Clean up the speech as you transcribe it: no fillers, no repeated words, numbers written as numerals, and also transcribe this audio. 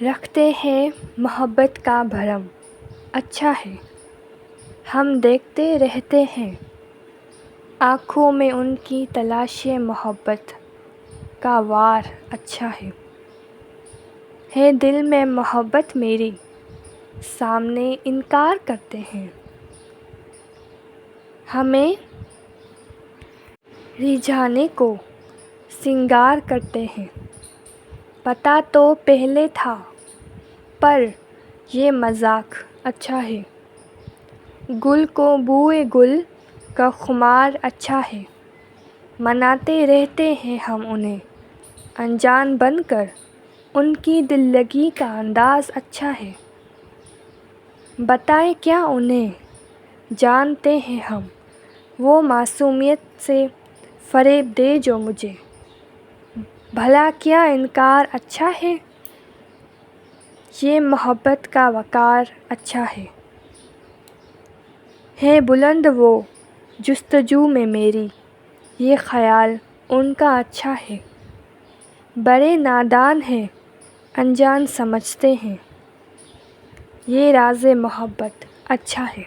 رکھتے ہیں محبت کا بھرم، اچھا ہے۔ ہم دیکھتے رہتے ہیں آنکھوں میں ان کی تلاش محبت کا وار، اچھا ہے دل میں محبت میری، سامنے انکار کرتے ہیں۔ ہمیں رجھانے کو سنگار کرتے ہیں، پتہ تو پہلے تھا پر یہ مذاق، اچھا ہے۔ گل کو بوئے گل کا خمار اچھا ہے، مناتے رہتے ہیں ہم انہیں انجان بن کر، ان کی دل لگی کا انداز اچھا ہے۔ بتائیں کیا انہیں جانتے ہیں ہم، وہ معصومیت سے فریب دے جو مجھے، بھلا کیا انکار اچھا ہے۔ یہ محبت کا وقار اچھا ہے بلند وہ جستجو میں میری، یہ خیال ان کا اچھا ہے۔ بڑے نادان ہیں انجان سمجھتے ہیں، یہ راز محبت اچھا ہے۔